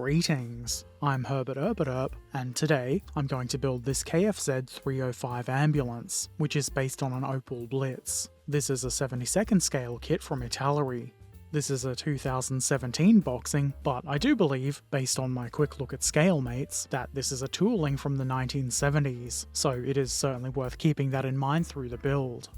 Greetings, I'm Herbert Erpaderp, and today I'm going to build this Kfz.305 ambulance, which is based on an Opel Blitz. This is a 72nd scale kit from Italeri. This is a 2017 boxing, but I do believe, based on my quick look at scale mates, that this is a tooling from the 1970s, so it is certainly worth keeping that in mind through the build.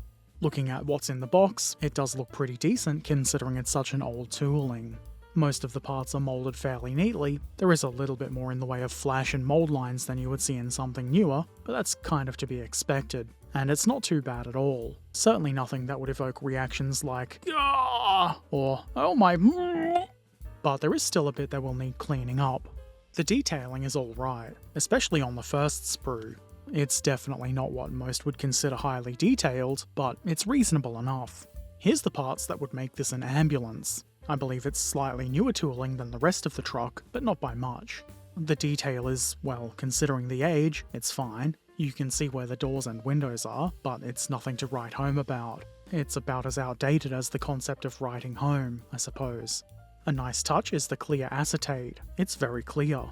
Looking at what's in the box, it does look pretty decent considering it's such an old tooling. Most of the parts are moulded fairly neatly. There is a little bit more in the way of flash and mould lines than you would see in something newer, but that's kind of to be expected. And it's not too bad at all. Certainly nothing that would evoke reactions like "Gah!" or "Oh my..." But there is still a bit that will need cleaning up. The detailing is alright, especially on the first sprue. It's definitely not what most would consider highly detailed, but it's reasonable enough. Here's the parts that would make this an ambulance. I believe it's slightly newer tooling than the rest of the truck, but not by much. The detail is, well, considering the age, it's fine. You can see where the doors and windows are, but it's nothing to write home about. It's about as outdated as the concept of writing home, I suppose. A nice touch is the clear acetate. It's very clear.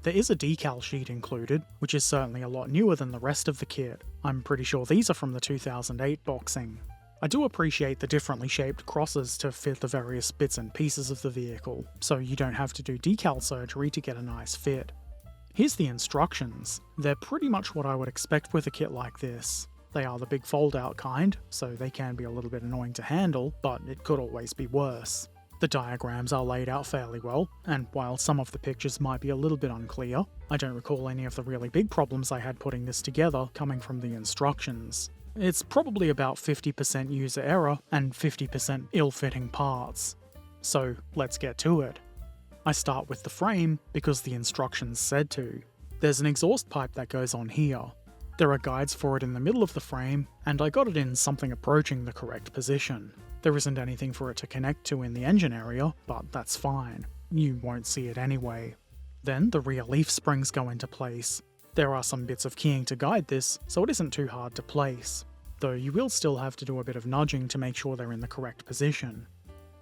There is a decal sheet included, which is certainly a lot newer than the rest of the kit. I'm pretty sure these are from the 2008 boxing. I do appreciate the differently shaped crosses to fit the various bits and pieces of the vehicle, so you don't have to do decal surgery to get a nice fit. Here's the instructions. They're pretty much what I would expect with a kit like this. They are the big fold-out kind, so they can be a little bit annoying to handle, but it could always be worse. The diagrams are laid out fairly well, and while some of the pictures might be a little bit unclear, I don't recall any of the really big problems I had putting this together coming from the instructions. It's probably about 50% user error and 50% ill-fitting parts. So let's get to it. I start with the frame because the instructions said to. There's an exhaust pipe that goes on here. There are guides for it in the middle of the frame, and I got it in something approaching the correct position. There isn't anything for it to connect to in the engine area, but that's fine. You won't see it anyway. Then the rear leaf springs go into place. There are some bits of keying to guide this, so it isn't too hard to place, though you will still have to do a bit of nudging to make sure they're in the correct position.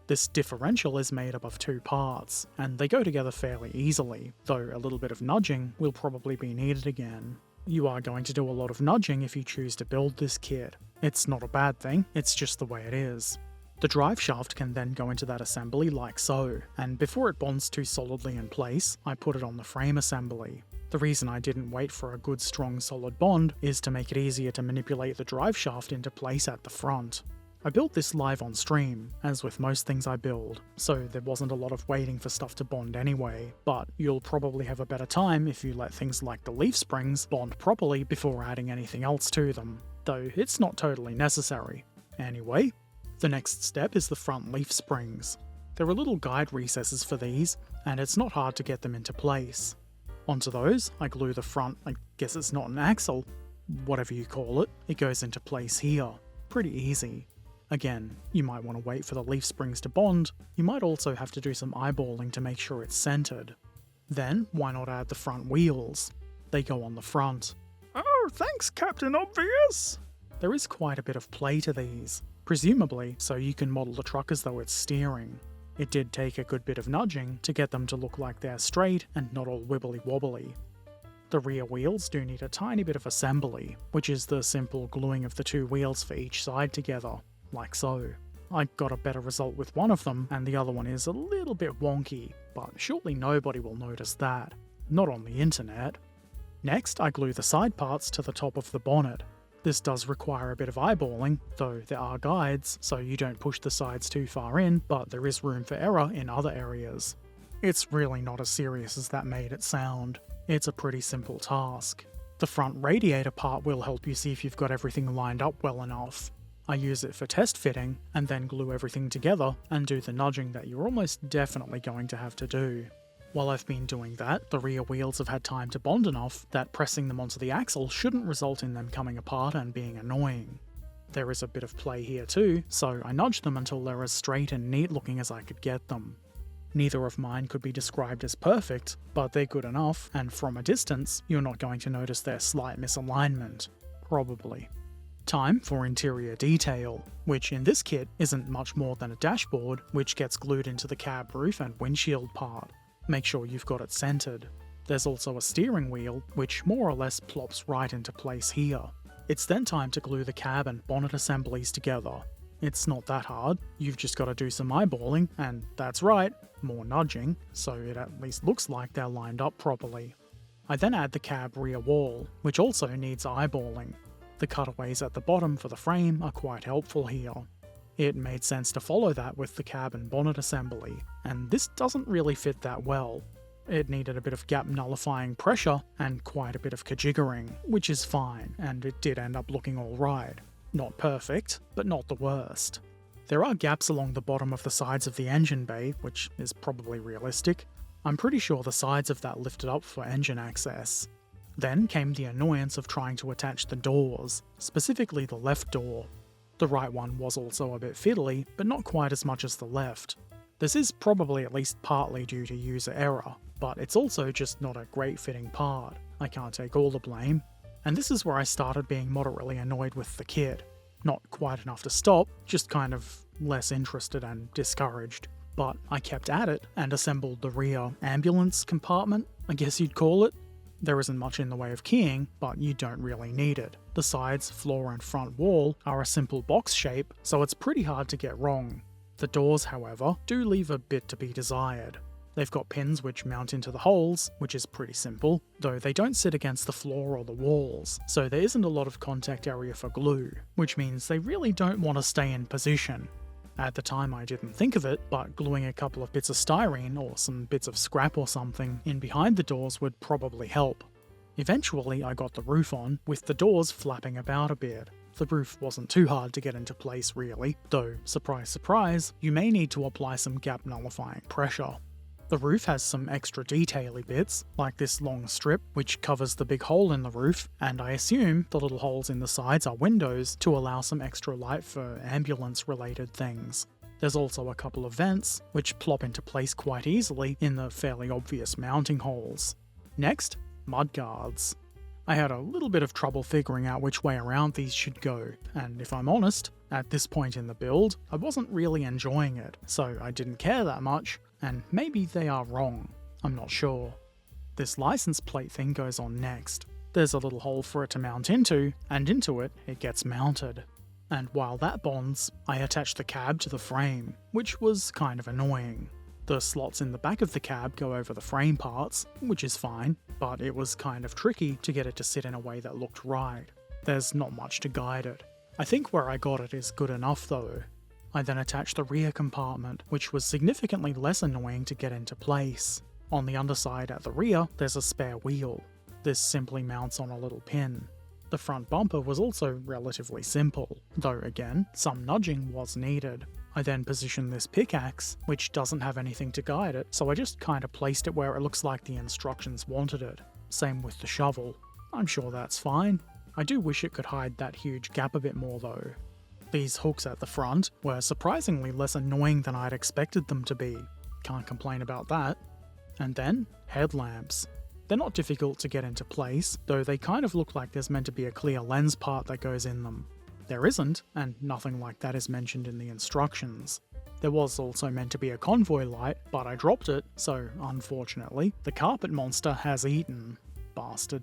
This differential is made up of two parts, and they go together fairly easily, though a little bit of nudging will probably be needed again. You are going to do a lot of nudging if you choose to build this kit. It's not a bad thing, it's just the way it is. The drive shaft can then go into that assembly like so, and before it bonds too solidly in place, I put it on the frame assembly. The reason I didn't wait for a good strong solid bond is to make it easier to manipulate the drive shaft into place at the front. I built this live on stream, as with most things I build, so there wasn't a lot of waiting for stuff to bond anyway, but you'll probably have a better time if you let things like the leaf springs bond properly before adding anything else to them, though it's not totally necessary. Anyway, the next step is the front leaf springs. There are little guide recesses for these, and it's not hard to get them into place. Onto those, I glue the front, I guess it's not an axle, whatever you call it, it goes into place here. Pretty easy. Again, you might want to wait for the leaf springs to bond, you might also have to do some eyeballing to make sure it's centered. Then, why not add the front wheels? They go on the front. Oh, thanks, Captain Obvious! There is quite a bit of play to these, presumably so you can model the truck as though it's steering. It did take a good bit of nudging to get them to look like they're straight and not all wibbly wobbly. The rear wheels do need a tiny bit of assembly, which is the simple gluing of the two wheels for each side together, like so. I got a better result with one of them, and the other one is a little bit wonky, but surely nobody will notice that. Not on the internet. Next, I glue the side parts to the top of the bonnet. This does require a bit of eyeballing, though there are guides, so you don't push the sides too far in, but there is room for error in other areas. It's really not as serious as that made it sound. It's a pretty simple task. The front radiator part will help you see if you've got everything lined up well enough. I use it for test fitting, and then glue everything together and do the nudging that you're almost definitely going to have to do. While I've been doing that, the rear wheels have had time to bond enough that pressing them onto the axle shouldn't result in them coming apart and being annoying. There is a bit of play here too, so I nudged them until they're as straight and neat looking as I could get them. Neither of mine could be described as perfect, but they're good enough, and from a distance, you're not going to notice their slight misalignment. Probably. Time for interior detail, which in this kit isn't much more than a dashboard which gets glued into the cab roof and windshield part. Make sure you've got it centered. There's also a steering wheel, which more or less plops right into place here. It's then time to glue the cab and bonnet assemblies together. It's not that hard, you've just got to do some eyeballing, and that's right, more nudging, so it at least looks like they're lined up properly. I then add the cab rear wall, which also needs eyeballing. The cutaways at the bottom for the frame are quite helpful here. It made sense to follow that with the cab and bonnet assembly, and this doesn't really fit that well. It needed a bit of gap nullifying pressure and quite a bit of kajiggering, which is fine, and it did end up looking alright. Not perfect, but not the worst. There are gaps along the bottom of the sides of the engine bay, which is probably realistic. I'm pretty sure the sides of that lifted up for engine access. Then came the annoyance of trying to attach the doors, specifically the left door. The right one was also a bit fiddly, but not quite as much as the left. This is probably at least partly due to user error, but it's also just not a great fitting part. I can't take all the blame. And this is where I started being moderately annoyed with the kit. Not quite enough to stop, just kind of less interested and discouraged. But I kept at it and assembled the rear ambulance compartment, I guess you'd call it. There isn't much in the way of keying, but you don't really need it. The sides, floor and front wall are a simple box shape, so it's pretty hard to get wrong. The doors, however, do leave a bit to be desired. They've got pins which mount into the holes, which is pretty simple, though they don't sit against the floor or the walls, so there isn't a lot of contact area for glue, which means they really don't want to stay in position. At the time I didn't think of it, but gluing a couple of bits of styrene or some bits of scrap or something in behind the doors would probably help. Eventually I got the roof on, with the doors flapping about a bit. The roof wasn't too hard to get into place really, though, surprise surprise, you may need to apply some gap nullifying pressure. The roof has some extra detaily bits, like this long strip which covers the big hole in the roof, and I assume the little holes in the sides are windows to allow some extra light for ambulance related things. There's also a couple of vents, which plop into place quite easily in the fairly obvious mounting holes. Next, mudguards. I had a little bit of trouble figuring out which way around these should go, and if I'm honest, at this point in the build, I wasn't really enjoying it, so I didn't care that much, and maybe they are wrong, I'm not sure. This license plate thing goes on next. There's a little hole for it to mount into, and into it gets mounted. And while that bonds, I attach the cab to the frame, which was kind of annoying. The slots in the back of the cab go over the frame parts, which is fine, but it was kind of tricky to get it to sit in a way that looked right. There's not much to guide it. I think where I got it is good enough though. I then attached the rear compartment, which was significantly less annoying to get into place. On the underside at the rear, there's a spare wheel. This simply mounts on a little pin. The front bumper was also relatively simple, though again, some nudging was needed. I then positioned this pickaxe, which doesn't have anything to guide it, so I just kinda placed it where it looks like the instructions wanted it. Same with the shovel. I'm sure that's fine. I do wish it could hide that huge gap a bit more though. These hooks at the front were surprisingly less annoying than I'd expected them to be. Can't complain about that. And then, headlamps. They're not difficult to get into place, though they kind of look like there's meant to be a clear lens part that goes in them. There isn't, and nothing like that is mentioned in the instructions. There was also meant to be a convoy light, but I dropped it, so unfortunately, the carpet monster has eaten. Bastard.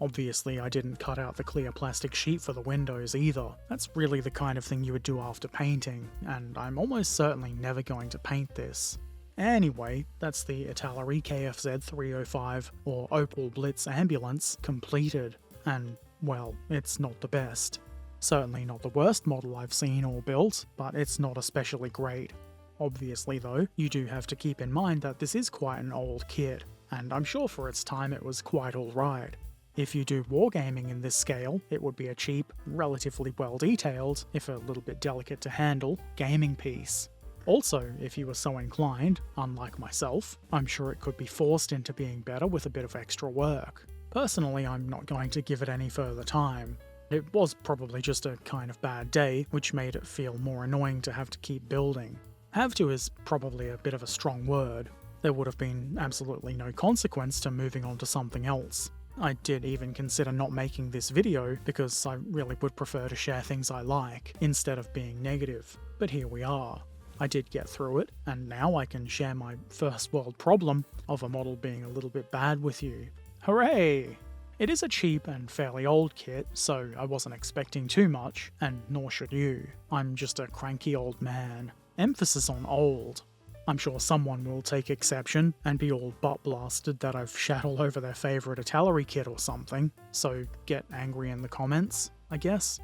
Obviously I didn't cut out the clear plastic sheet for the windows either. That's really the kind of thing you would do after painting, and I'm almost certainly never going to paint this. Anyway, that's the Italeri Kfz.305 or Opel Blitz ambulance completed, and well, it's not the best. Certainly not the worst model I've seen or built, but it's not especially great. Obviously though, you do have to keep in mind that this is quite an old kit, and I'm sure for its time it was quite alright. If you do wargaming in this scale, it would be a cheap, relatively well detailed, if a little bit delicate to handle, gaming piece. Also, if you were so inclined, unlike myself, I'm sure it could be forced into being better with a bit of extra work. Personally, I'm not going to give it any further time. It was probably just a kind of bad day, which made it feel more annoying to have to keep building. Have to is probably a bit of a strong word. There would have been absolutely no consequence to moving on to something else. I did even consider not making this video because I really would prefer to share things I like, instead of being negative, but here we are. I did get through it, and now I can share my first world problem of a model being a little bit bad with you. Hooray! It is a cheap and fairly old kit, so I wasn't expecting too much, and nor should you. I'm just a cranky old man. Emphasis on old. I'm sure someone will take exception and be all butt-blasted that I've shat all over their favourite Italeri kit or something, so get angry in the comments, I guess.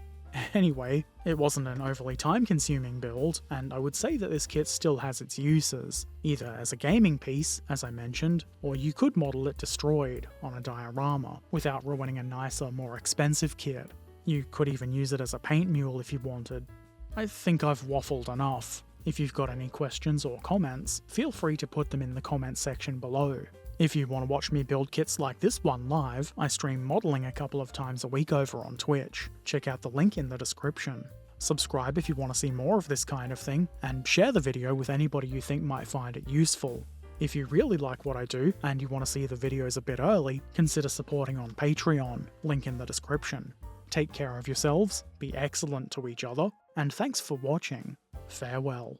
Anyway, it wasn't an overly time-consuming build, and I would say that this kit still has its uses, either as a gaming piece, as I mentioned, or you could model it destroyed on a diorama, without ruining a nicer, more expensive kit. You could even use it as a paint mule if you wanted. I think I've waffled enough. If you've got any questions or comments, feel free to put them in the comments section below. If you want to watch me build kits like this one live, I stream modelling a couple of times a week over on Twitch. Check out the link in the description. Subscribe if you want to see more of this kind of thing, and share the video with anybody you think might find it useful. If you really like what I do, and you want to see the videos a bit early, consider supporting on Patreon, link in the description. Take care of yourselves, be excellent to each other, and thanks for watching. Farewell.